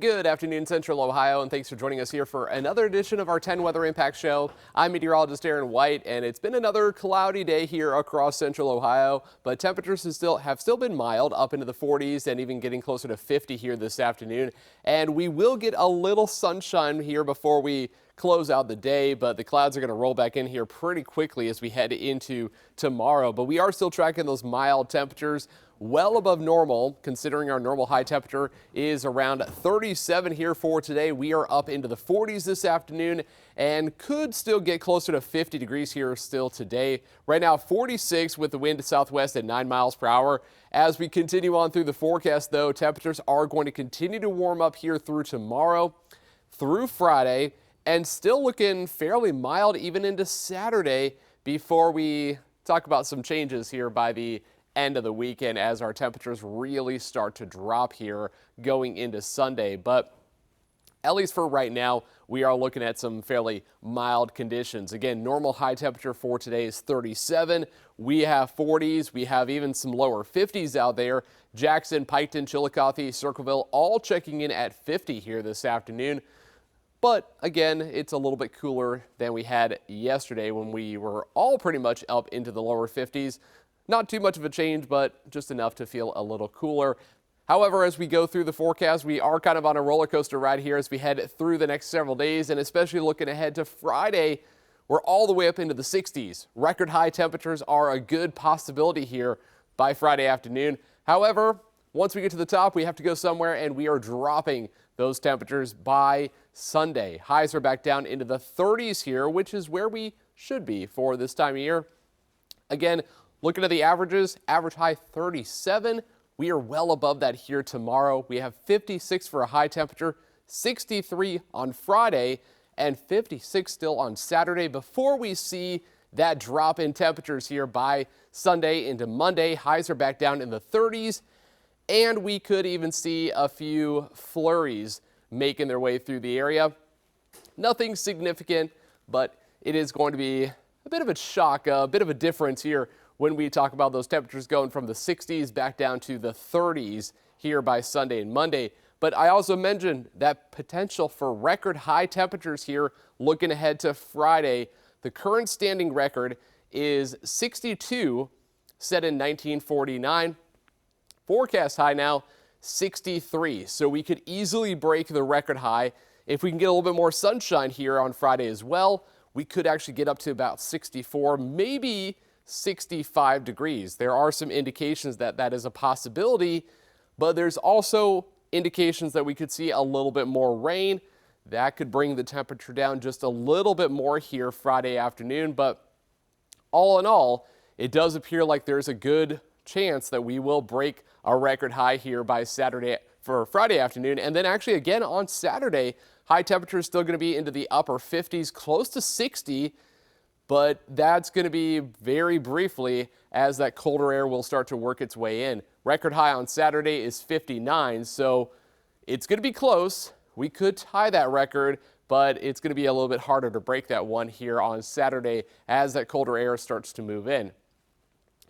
Good afternoon, Central Ohio, and thanks for joining us here for another edition of our 10 Weather Impact Show. I'm Meteorologist Aaron White, and it's been another cloudy day here across Central Ohio, but temperatures have still been mild, up into the 40s and even getting closer to 50 here this afternoon. And we will get a little sunshine here before we close out the day, but the clouds are going to roll back in here pretty quickly as we head into tomorrow. But we are still tracking those mild temperatures, well above normal, considering our normal high temperature is around 37 here for today. We are up into the 40s this afternoon and could still get closer to 50 degrees here still today. Right now, 46 with the wind to southwest at 9 miles per hour. As we continue on through the forecast, though, temperatures are going to continue to warm up here through tomorrow, through Friday, and still looking fairly mild even into Saturday before we talk about some changes here by the end of the weekend as our temperatures really start to drop here going into Sunday. But at least for right now, we are looking at some fairly mild conditions. Again, normal high temperature for today is 37. We have 40s. We have even some lower 50s out there. Jackson, Piketon, Chillicothe, Circleville, all checking in at 50 here this afternoon. But again, it's a little bit cooler than we had yesterday when we were all pretty much up into the lower 50s. Not too much of a change, but just enough to feel a little cooler. However, as we go through the forecast, we are kind of on a roller coaster ride here as we head through the next several days, and especially looking ahead to Friday, we're all the way up into the 60s. Record high temperatures are a good possibility here by Friday afternoon. However, once we get to the top, we have to go somewhere, and we are dropping those temperatures by Sunday. Highs are back down into the 30s here, which is where we should be for this time of year. Again, looking at the averages, average high 37. We are well above that here tomorrow. We have 56 for a high temperature, 63 on Friday, and 56 still on Saturday before we see that drop in temperatures here by Sunday into Monday. Highs are back down in the 30s, and we could even see a few flurries making their way through the area. Nothing significant, but it is going to be a bit of a shock, a bit of a difference here when we talk about those temperatures going from the 60s back down to the 30s here by Sunday and Monday. But I also mentioned that potential for record high temperatures here looking ahead to Friday. The current standing record is 62, set in 1949. Forecast high now, 63. So we could easily break the record high. If we can get a little bit more sunshine here on Friday as well, we could actually get up to about 64, maybe 65 degrees. There are some indications that that is a possibility, but there's also indications that we could see a little bit more rain. That could bring the temperature down just a little bit more here Friday afternoon. But all in all, it does appear like there's a good chance that we will break a record high here by Saturday for Friday afternoon. And then actually again on Saturday, high temperature is still going to be into the upper 50s, close to 60. But that's going to be very briefly as that colder air will start to work its way in. Record high on Saturday is 59, so it's going to be close. We could tie that record, but it's going to be a little bit harder to break that one here on Saturday as that colder air starts to move in.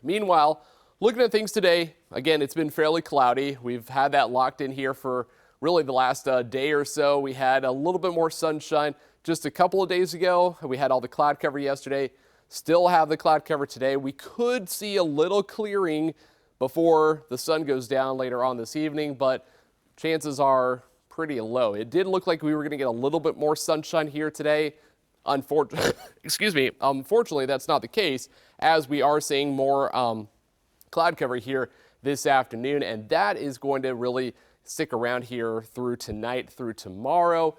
Meanwhile, looking at things today, again, it's been fairly cloudy. We've had that locked in here for really the last day or so. We had a little bit more sunshine just a couple of days ago. We had all the cloud cover yesterday. Still have the cloud cover today. We could see a little clearing before the sun goes down later on this evening, but chances are pretty low. It did look like we were going to get a little bit more sunshine here today. Unfortunately, that's not the case, as we are seeing more cloud cover here this afternoon, and that is going to really stick around here through tonight, through tomorrow,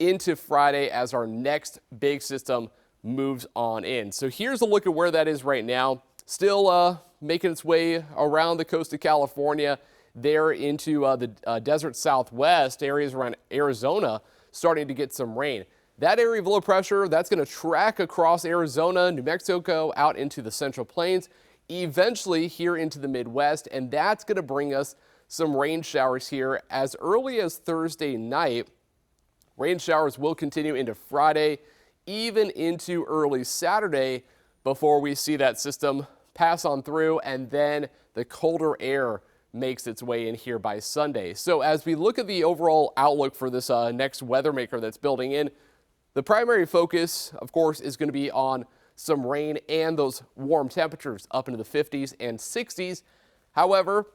into Friday as our next big system moves on in. So here's a look at where that is right now. Still making its way around the coast of California, there into the desert southwest, areas around Arizona, starting to get some rain. That area of low pressure, that's going to track across Arizona, New Mexico, out into the Central Plains, eventually here into the Midwest, and that's going to bring us some rain showers here as early as Thursday night. Rain showers will continue into Friday, even into early Saturday before we see that system pass on through and then the colder air makes its way in here by Sunday. So as we look at the overall outlook for this next weather maker that's building in, the primary focus, of course, is going to be on some rain and those warm temperatures up into the 50s and 60s. However,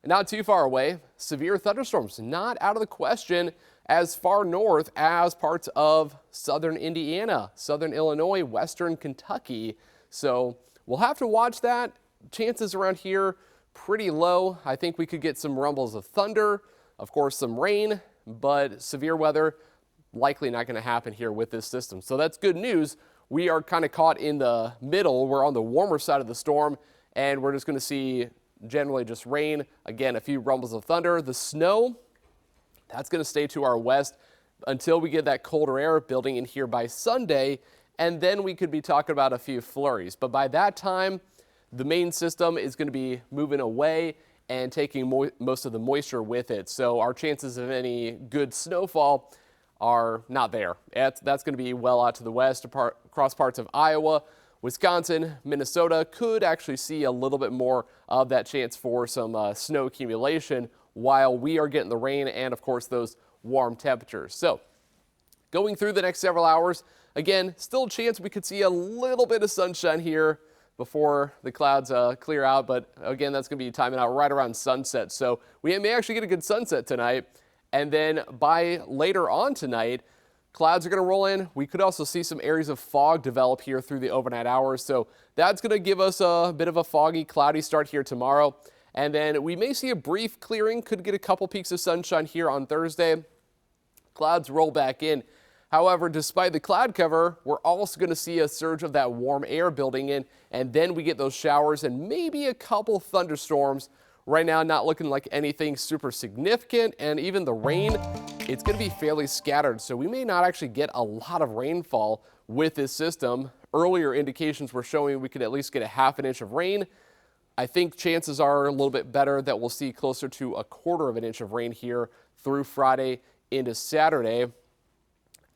not too far away, severe thunderstorms not out of the question as far north as parts of southern Indiana, southern Illinois, western Kentucky. So we'll have to watch that. Chances around here pretty low. I think we could get some rumbles of thunder, of course some rain, but severe weather likely not going to happen here with this system. So that's good news. We are kind of caught in the middle. We're on the warmer side of the storm, and we're just going to see generally just rain. Again, a few rumbles of thunder. The snow, that's going to stay to our west until we get that colder air building in here by Sunday, and then we could be talking about a few flurries. But by that time, the main system is going to be moving away and taking most of the moisture with it. So our chances of any good snowfall are not there. That's going to be well out to the west, across parts of Iowa, Wisconsin, Minnesota could actually see a little bit more of that chance for some snow accumulation while we are getting the rain and, of course, those warm temperatures. So going through the next several hours, again, still a chance we could see a little bit of sunshine here before the clouds clear out. But again, that's going to be timing out right around sunset. So we may actually get a good sunset tonight. And then by later on tonight, clouds are going to roll in. We could also see some areas of fog develop here through the overnight hours. So that's going to give us a bit of a foggy, cloudy start here tomorrow. And then we may see a brief clearing, could get a couple peaks of sunshine here on Thursday. Clouds roll back in. However, despite the cloud cover, we're also going to see a surge of that warm air building in, and then we get those showers and maybe a couple thunderstorms. Right now, not looking like anything super significant, and even the rain, it's going to be fairly scattered, so we may not actually get a lot of rainfall with this system. Earlier indications were showing we could at least get a half an inch of rain. I think chances are a little bit better that we'll see closer to a quarter of an inch of rain here through Friday into Saturday.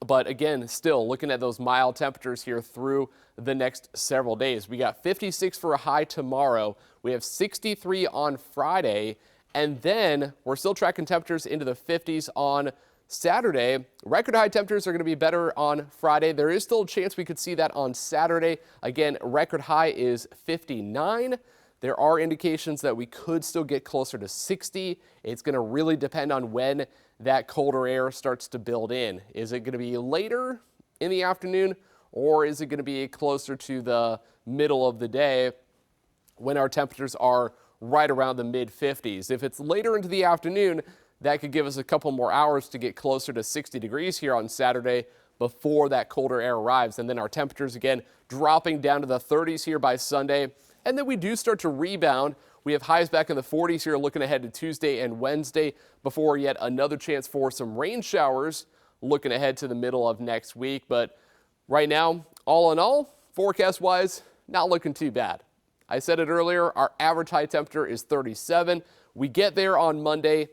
But again, still looking at those mild temperatures here through the next several days. We got 56 for a high tomorrow. We have 63 on Friday. And then we're still tracking temperatures into the 50s on Saturday. Record high temperatures are going to be better on Friday. There is still a chance we could see that on Saturday. Again, record high is 59. There are indications that we could still get closer to 60. It's going to really depend on when that colder air starts to build in. Is it going to be later in the afternoon, or is it going to be closer to the middle of the day when our temperatures are right around the mid-50s? If it's later into the afternoon, that could give us a couple more hours to get closer to 60 degrees here on Saturday before that colder air arrives. And then our temperatures again dropping down to the 30s here by Sunday. And then we do start to rebound. We have highs back in the 40s here looking ahead to Tuesday and Wednesday before yet another chance for some rain showers looking ahead to the middle of next week. But right now, all in all, forecast-wise, not looking too bad. I said it earlier, our average high temperature is 37. We get there on Monday.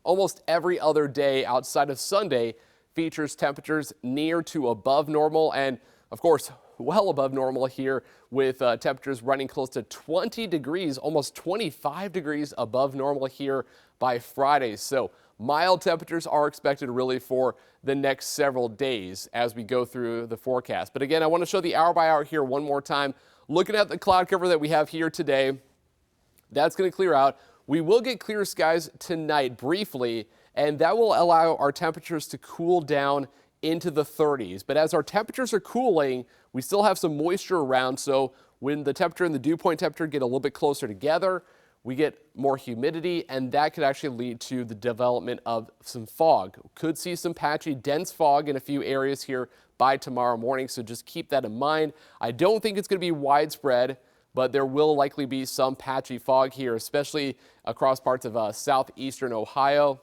Almost every other day outside of Sunday features temperatures near to above normal, and of course, well above normal here with temperatures running close to 20 degrees, almost 25 degrees above normal here by Friday. So mild temperatures are expected really for the next several days as we go through the forecast. But again, I want to show the hour by hour here one more time. Looking at the cloud cover that we have here today, that's going to clear out. We will get clear skies tonight briefly, and that will allow our temperatures to cool down into the 30s. But as our temperatures are cooling, we still have some moisture around. So when the temperature and the dew point temperature get a little bit closer together, we get more humidity, and that could actually lead to the development of some fog. Could see some patchy, dense fog in a few areas here by tomorrow morning. So just keep that in mind. I don't think it's going to be widespread, but there will likely be some patchy fog here, especially across parts of southeastern Ohio.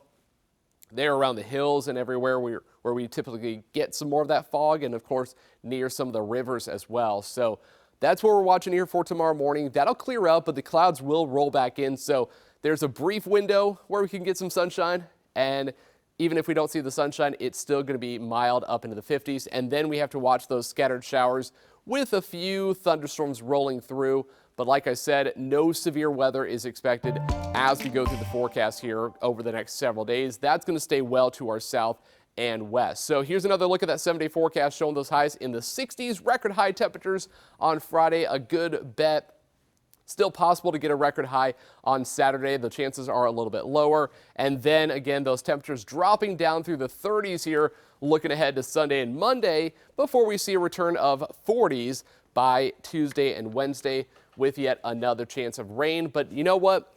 There around the hills and everywhere where we typically get some more of that fog, and of course near some of the rivers as well. So that's what we're watching here for tomorrow morning. That'll clear up, but the clouds will roll back in. So there's a brief window where we can get some sunshine, and even if we don't see the sunshine, it's still going to be mild up into the 50s. And then we have to watch those scattered showers with a few thunderstorms rolling through But like I said, no severe weather is expected as we go through the forecast here over the next several days. That's going to stay well to our south and west. So here's another look at that 7-day forecast showing those highs in the 60s. Record high temperatures on Friday, a good bet. Still possible to get a record high on Saturday. The chances are a little bit lower. And then again, those temperatures dropping down through the 30s here, looking ahead to Sunday and Monday before we see a return of 40s by Tuesday and Wednesday with yet another chance of rain. But you know what?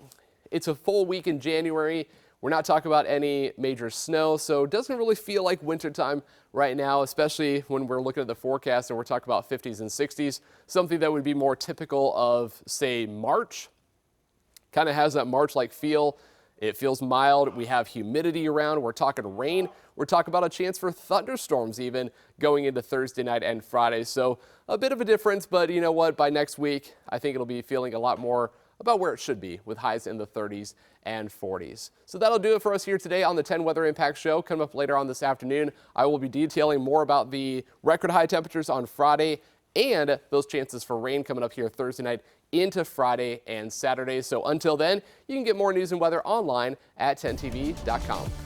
It's a full week in January. We're not talking about any major snow, so it doesn't really feel like wintertime right now, especially when we're looking at the forecast and we're talking about 50s and 60s, something that would be more typical of, say, March. Kind of has that March-like feel. It feels mild. We have humidity around. We're talking rain. We're talking about a chance for thunderstorms even going into Thursday night and Friday. So a bit of a difference, but you know what? By next week, I think it'll be feeling a lot more about where it should be with highs in the 30s and 40s. So that'll do it for us here today on the 10 Weather Impact Show. Coming up later on this afternoon, I will be detailing more about the record high temperatures on Friday and those chances for rain coming up here Thursday night into Friday and Saturday. So until then, you can get more news and weather online at 10tv.com.